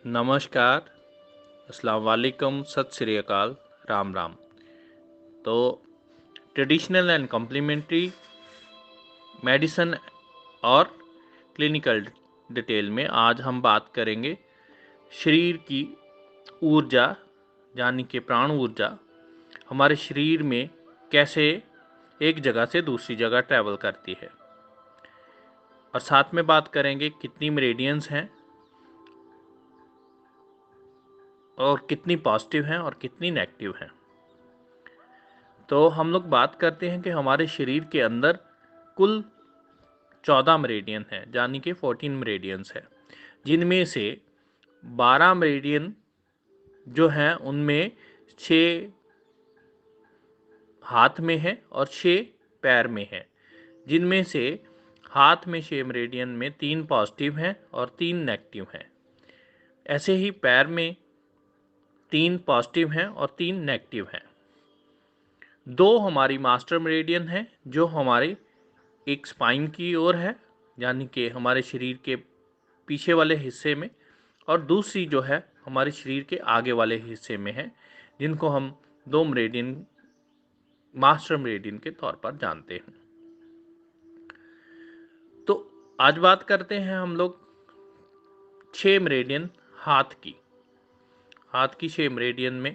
नमस्कार, अस्सलाम वालेकुम, सत श्री अकाल, राम राम। तो ट्रेडिशनल एंड कॉम्प्लीमेंट्री मेडिसिन और क्लिनिकल डिटेल में आज हम बात करेंगे शरीर की ऊर्जा यानी कि प्राण ऊर्जा हमारे शरीर में कैसे एक जगह से दूसरी जगह ट्रैवल करती है, और साथ में बात करेंगे कितनी मेरिडियंस हैं और कितनी पॉजिटिव हैं और कितनी नेगेटिव हैं। तो हम लोग बात करते हैं कि हमारे शरीर के अंदर कुल 14 मेरिडियन है, यानी कि 14 मेरिडियंस है, जिनमें से 12 मेरिडियन जो हैं उनमें 6 हाथ में है और 6 पैर में है, जिनमें से हाथ में 6 मेरिडियन में 3 पॉजिटिव हैं और 3 नेगेटिव हैं। ऐसे ही पैर में 3 पॉजिटिव हैं और 3 नेगेटिव हैं। 2 हमारी मास्टर मेरिडियन है जो हमारे एक स्पाइन की ओर है, यानी कि हमारे शरीर के पीछे वाले हिस्से में, और दूसरी जो है हमारे शरीर के आगे वाले हिस्से में है, जिनको हम 2 मेरिडियन मास्टर मेरिडियन के तौर पर जानते हैं। तो आज बात करते हैं हम लोग 6 मेरिडियन हाथ की। हाथ की 6 मेरिडियन में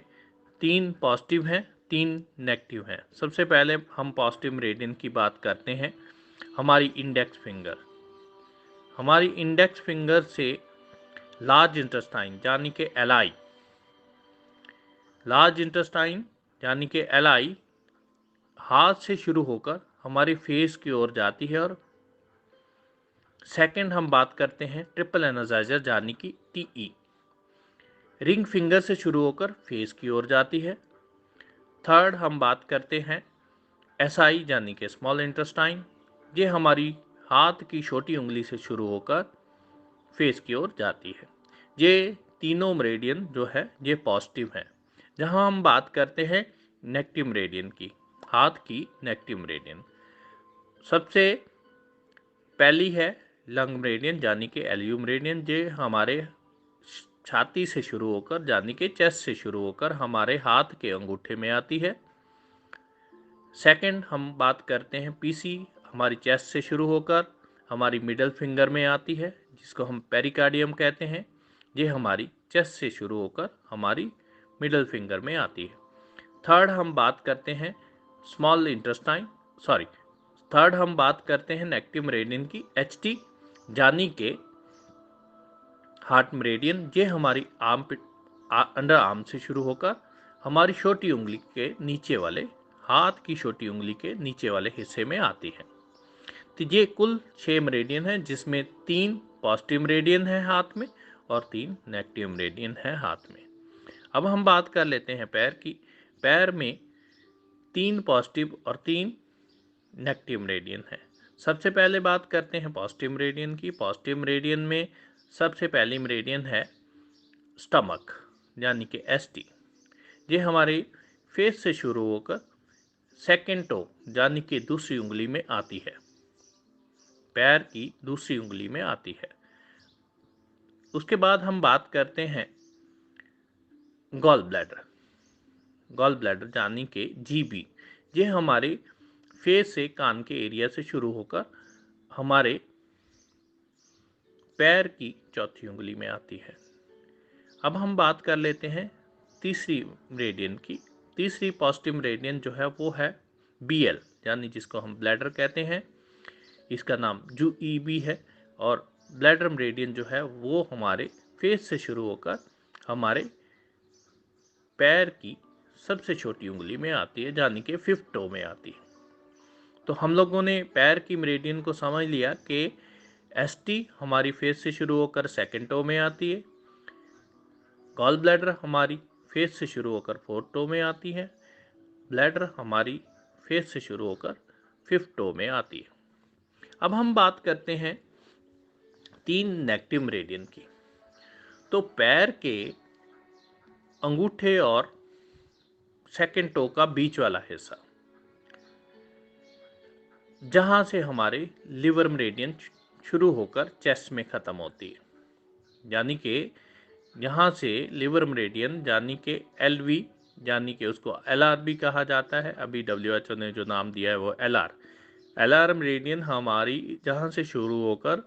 3 पॉजिटिव हैं, 3 नेगेटिव हैं। सबसे पहले हम पॉजिटिव मेरिडियन की बात करते हैं। हमारी इंडेक्स फिंगर, हमारी इंडेक्स फिंगर से लार्ज इंटेस्टाइन यानी कि एलआई, लार्ज इंटेस्टाइन यानी कि एलआई हाथ से शुरू होकर हमारी फेस की ओर जाती है। और सेकंड हम बात करते हैं ट्रिपल एनाजाइजर यानी कि टीई, रिंग फिंगर से शुरू होकर फेस की ओर जाती है। थर्ड हम बात करते हैं एसआई यानी कि स्मॉल इंटेस्टाइन, ये हमारी हाथ की छोटी उंगली से शुरू होकर फेस की ओर जाती है। ये तीनों मेरिडियन जो है ये पॉजिटिव हैं। जहां हम बात करते हैं नेगेटिव मेरिडियन की, हाथ की नेगेटिव मेरिडियन, सबसे पहली है लंग मेरिडियन यानी कि एलियू मेरिडियन, ये हमारे छाती से शुरू होकर यानी कि चेस्ट से शुरू होकर हमारे हाथ के अंगूठे में आती है। सेकंड हम बात करते हैं पीसी, हमारी चेस्ट से शुरू होकर हमारी मिडल फिंगर में आती है, जिसको हम पेरिकार्डियम कहते हैं। ये हमारी चेस्ट से शुरू होकर हमारी मिडल फिंगर में आती है। थर्ड हम बात करते हैं स्मॉल इंटेस्टाइन, सॉरी, थर्ड हम बात करते हैं नेगेटिव मेरिडियन की, एचटी यानी के हार्ट मेरिडियन। ये हमारी आर्म अंडर आर्म से शुरू होकर हमारी छोटी उंगली के नीचे वाले, हाथ की छोटी उंगली के नीचे वाले हिस्से में आती है। तो ये कुल 6 मेरिडियन है, जिसमें 3 पॉजिटिव मेरिडियन है हाथ में और 3 नेगेटिव मेरिडियन है हाथ में। अब हम बात कर लेते हैं पैर की। पैर में 3 पॉजिटिव और 3 नेगेटिव मेरिडियन है। सबसे पहले बात करते हैं पॉजिटिव मेरिडियन की। पॉजिटिव मेरिडियन में सबसे पहली मेरिडियन है स्टमक यानी कि एसटी। ये हमारे फेस से शुरू होकर सेकेंड टो यानी कि दूसरी उंगली में आती है, पैर की दूसरी उंगली में आती है। उसके बाद हम बात करते हैं गॉल ब्लैडर, गॉल ब्लैडर यानी कि जीबी। ये हमारे फेस से कान के एरिया से शुरू होकर हमारे पैर की चौथी उंगली में आती है। अब हम बात कर लेते हैं तीसरी मेरिडियन की। तीसरी पॉजिटिव मेरिडियन जो है वो है बीएल, यानी जिसको हम ब्लैडर कहते हैं, इसका नाम यूईबी है। और ब्लैडर मेरिडियन जो है वो हमारे फेस से शुरू होकर हमारे पैर की सबसे छोटी उंगली में आती है, यानी कि फिफ्थ टो में आती है। तो हम लोगों ने पैर की मेरिडियन को समझ लिया कि एसटी हमारी फेस से शुरू होकर सेकेंड टो में आती है, गॉल ब्लैडर हमारी फेस से शुरू होकर फोर्थ टो में आती है, ब्लैडर हमारी फेस से शुरू होकर फिफ्थ टो में आती है। अब हम बात करते हैं 3 नेगेटिव मेरिडियन की। तो पैर के अंगूठे और सेकेंड टो का बीच वाला हिस्सा, जहां से हमारे लिवर मेरिडियन शुरू होकर चेस्ट में ख़त्म होती है, यानी कि यहाँ से लिवर मेरिडियन यानी कि LV यानी कि उसको LR भी कहा जाता है, अभी WHO ने जो नाम दिया है वो LR मेरिडियन हमारी जहाँ से शुरू होकर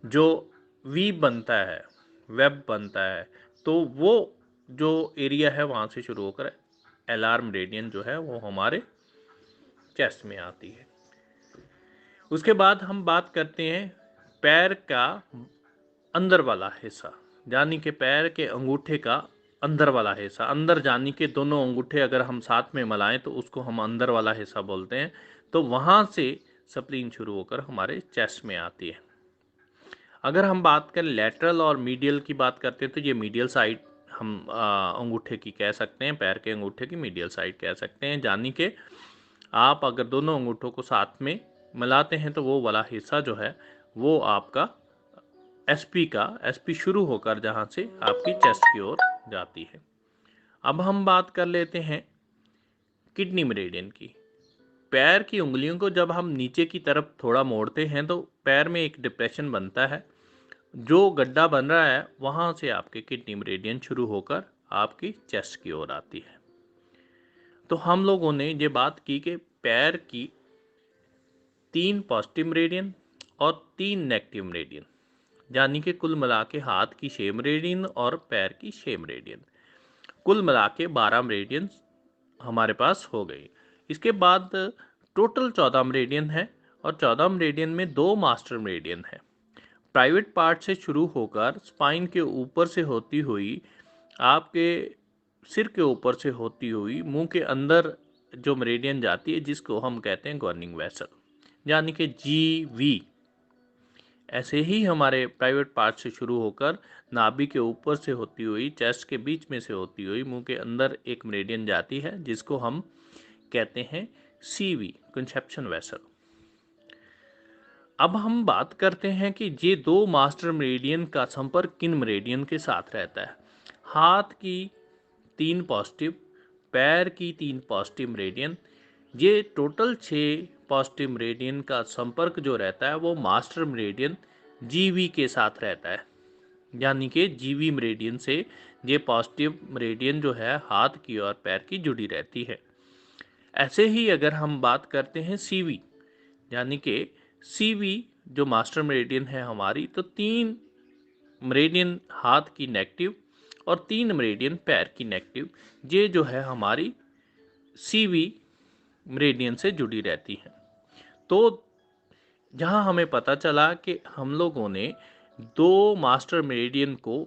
जो वीव बनता है, वेब बनता है, तो वो जो एरिया है वहाँ से शुरू होकर LR मेरिडियन जो है वो हमारे चेस्ट में आती है। उसके बाद हम बात करते हैं पैर का अंदर वाला हिस्सा, यानी कि पैर के अंगूठे का अंदर वाला हिस्सा, अंदर यानी कि दोनों अंगूठे अगर हम साथ में मिलाएं तो उसको हम अंदर वाला हिस्सा बोलते हैं। तो वहाँ से स्प्लीन शुरू होकर हमारे चेस्ट में आती है। अगर हम बात करें लेटरल और मीडियल की बात करते हैं तो ये मीडियल साइड हम अंगूठे की कह सकते हैं, पैर के अंगूठे की मीडियल साइड कह सकते हैं, यानी कि आप अगर दोनों अंगूठों को साथ में मिलाते हैं तो वो वाला हिस्सा जो है वो आपका एसपी शुरू होकर जहाँ से आपकी चेस्ट की ओर जाती है। अब हम बात कर लेते हैं किडनी मेरिडियन की। पैर की उंगलियों को जब हम नीचे की तरफ थोड़ा मोड़ते हैं तो पैर में एक डिप्रेशन बनता है, जो गड्ढा बन रहा है वहाँ से आपके किडनी मेरिडियन शुरू होकर आपकी चेस्ट की ओर आती है। तो हम लोगों ने ये बात की कि पैर की 3 पॉजिटिव मेरिडियन और 3 नेगेटिव मेरिडियन, यानी कि कुल मिला के हाथ की 6 मेरिडियन और पैर की 6 मेरिडियन, कुल मिला के 12 मेरिडियन हमारे पास हो गई। इसके बाद टोटल 14 मेरिडियन है और 14 मेरिडियन में 2 मास्टर मेरिडियन है। प्राइवेट पार्ट से शुरू होकर स्पाइन के ऊपर से होती हुई आपके सिर के ऊपर से होती हुई मुंह के अंदर जो मेरिडियन जाती है जिसको हम कहते हैं गवर्निंग वेसल, यानी कि GV। ऐसे ही हमारे प्राइवेट पार्ट से शुरू होकर नाभि के ऊपर से होती हुई चेस्ट के बीच में से होती हुई मुंह के अंदर एक मेरिडियन जाती है जिसको हम कहते हैं CV, कंसेप्शन वेसल। अब हम बात करते हैं कि ये 2 मास्टर मेरिडियन का संपर्क किन मेरिडियन के साथ रहता है। हाथ की 3 पॉजिटिव, पैर की 3 पॉजिटिव मेरिडियन, ये टोटल 6 पॉजिटिव मेरिडियन का संपर्क जो रहता है वो मास्टर मेरिडियन GV के साथ रहता है, यानी कि GV मेरिडियन से ये पॉजिटिव मेरिडियन जो है हाथ की और पैर की जुड़ी रहती है। ऐसे ही अगर हम बात करते हैं CV, यानी कि CV जो मास्टर मेरिडियन है हमारी, तो 3 मेरिडियन हाथ की नेगेटिव और 3 मेरिडियन पैर की नेगेटिव, ये जो है हमारी CV मेरिडियन से जुड़ी रहती हैं। तो जहाँ हमें पता चला कि हम लोगों ने 2 मास्टर मेरिडियन को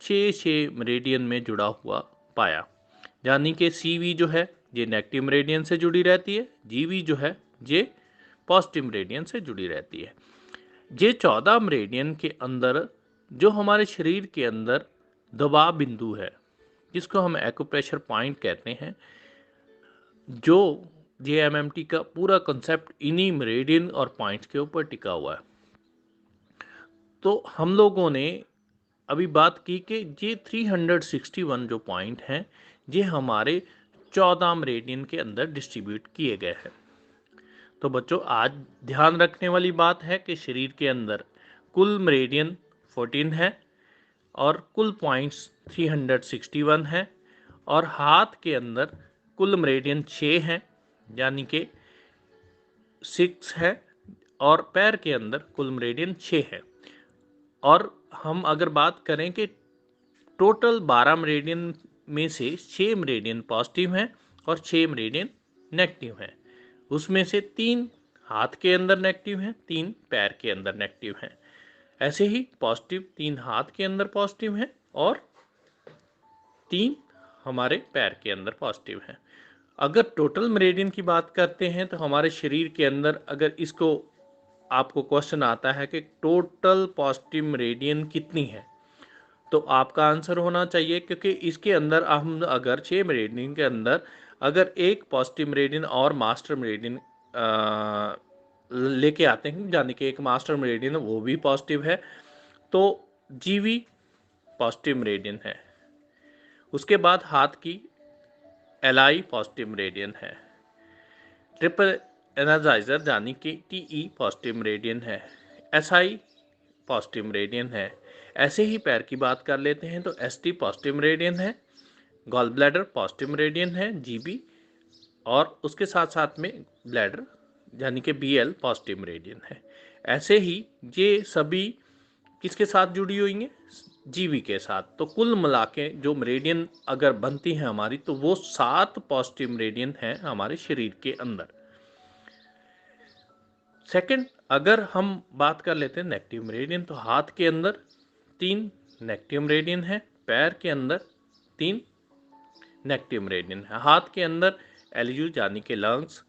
6 मेरिडियन में जुड़ा हुआ पाया, यानी कि CV जो है ये नेगेटिव मेरिडियन से जुड़ी रहती है, GV जो है ये पॉजिटिव मेरिडियन से जुड़ी रहती है। ये 14 मेरिडियन के अंदर जो हमारे शरीर के अंदर दबाव बिंदु है जिसको हम एक्यूप्रेशर पॉइंट कहते हैं, जो JMMT का पूरा कंसेप्ट इन्हीं मेरिडियन और पॉइंट्स के ऊपर टिका हुआ है। तो हम लोगों ने अभी बात की कि ये 361 जो पॉइंट हैं ये हमारे 14 मेरिडियन के अंदर डिस्ट्रीब्यूट किए गए हैं। तो बच्चों आज ध्यान रखने वाली बात है कि शरीर के अंदर कुल मेरिडियन 14 है और कुल पॉइंट्स 361 हैं, और हाथ के अंदर कुल मेरिडियन 6 हैं यानी कि 6 है, और पैर के अंदर कुल मेरिडियन 6 है। और हम अगर बात करें कि टोटल 12 मेरिडियन में से 6 मेरिडियन पॉजिटिव हैं और 6 मेरिडियन नेगेटिव हैं, उसमें से 3 हाथ के अंदर नेगेटिव हैं, 3 पैर के अंदर नेगेटिव हैं। ऐसे ही पॉजिटिव 3 हाथ के अंदर पॉजिटिव हैं और 3 हमारे पैर के अंदर पॉजिटिव हैं। अगर टोटल मेरिडियन की बात करते हैं तो हमारे शरीर के अंदर अगर इसको आपको क्वेश्चन आता है कि टोटल पॉजिटिव मेरिडियन कितनी है, तो आपका आंसर होना चाहिए, क्योंकि इसके अंदर हम अगर 6 मेरिडियन के अंदर अगर एक पॉजिटिव मेरिडियन और मास्टर मेरिडियन लेके आते हैं, यानी कि एक मास्टर मेरिडियन वो भी पॉजिटिव है, तो GV पॉजिटिव मेरिडियन है। उसके बाद हाथ की LI पॉजिटिव मेरिडियन है, ट्रिपल एनर्जाइजर यानी कि TE पॉजिटिव मेरिडियन है, SI पॉजिटिव मेरिडियन है। ऐसे ही पैर की बात कर लेते हैं तो ST पॉजिटिव मेरिडियन है, गॉल ब्लैडर पॉजिटिव मेरिडियन है, GB, और उसके साथ साथ में ब्लैडर यानी कि BL पॉजिटिव मेरिडियन है। ऐसे ही ये सभी किसके साथ जुड़ी हुई हैं? GB के साथ। तो कुल मिला के जो मेरिडियन अगर बनती है हमारी, तो वो 7 पॉजिटिव मेरिडियन है हमारे शरीर के अंदर। सेकंड, अगर हम बात कर लेते हैं नेगेटिव मेरिडियन, तो हाथ के अंदर 3 नेगेटिव मेरिडियन है, पैर के अंदर 3 नेगेटिव मेरिडियन है। हाथ के अंदर LU यानी कि लंग्स,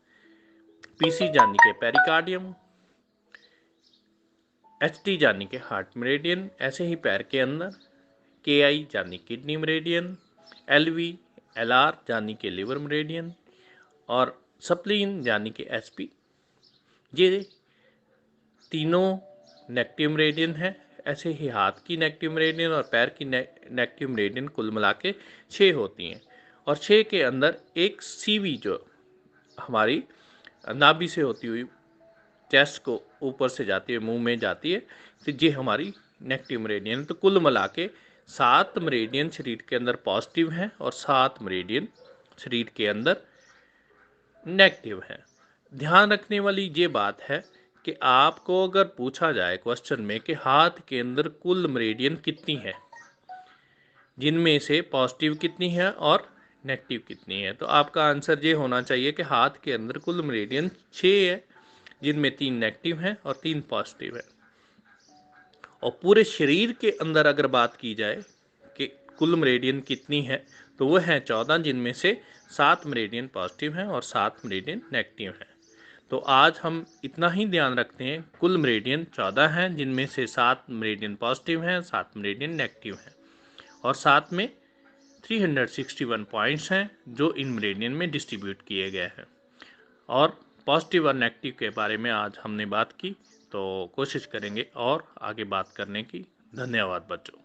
PC यानी कि पेरिकार्डियम, HT यानी कि हार्ट मेरिडियन। ऐसे ही पैर के अंदर KI यानी किडनी मेरिडियन, LV LR यानी कि लिवर मेरिडियन, और स्प्लीन यानी कि SP। ये तीनों नेगेटिव मेरिडियन है। ऐसे ही हाथ की नेगेटिव मेरिडियन और पैर की नेगेटिव मेरिडियन कुल मिला के 6 होती हैं, और 6 के अंदर एक CV जो हमारी नाभि से होती हुई चेस्ट को ऊपर से जाती है, मुंह में जाती है, तो ये हमारी नेगेटिव मेरिडियन। तो कुल मिला के 7 मेरिडियन शरीर के अंदर पॉजिटिव हैं और 7 मेरिडियन शरीर के अंदर नेगेटिव हैं। ध्यान रखने वाली ये बात है कि आपको अगर पूछा जाए क्वेश्चन में कि हाथ के अंदर कुल मेरिडियन कितनी है, जिनमें से पॉजिटिव कितनी है और नेगेटिव कितनी है, तो आपका आंसर ये होना चाहिए कि हाथ के अंदर कुल मेरिडियन 6 है, जिनमें 3 नेगेटिव हैं और 3 पॉजिटिव है। और पूरे शरीर के अंदर अगर बात की जाए कि कुल मेरिडियन कितनी है, तो वो है 14, जिनमें से 7 मेरिडियन पॉजिटिव हैं और 7 मेरिडियन नेगेटिव हैं। तो आज हम इतना ही ध्यान रखते हैं, कुल मेरिडियन 14 हैं, जिनमें से 7 मेरिडियन पॉजिटिव हैं, 7 मेरिडियन नेगेटिव हैं, और साथ में 361 पॉइंट्स हैं जो इन मेरिडियन में डिस्ट्रीब्यूट किए गए हैं। और पॉजिटिव और नेगेटिव के बारे में आज हमने बात की, तो कोशिश करेंगे और आगे बात करने की। धन्यवाद बच्चों।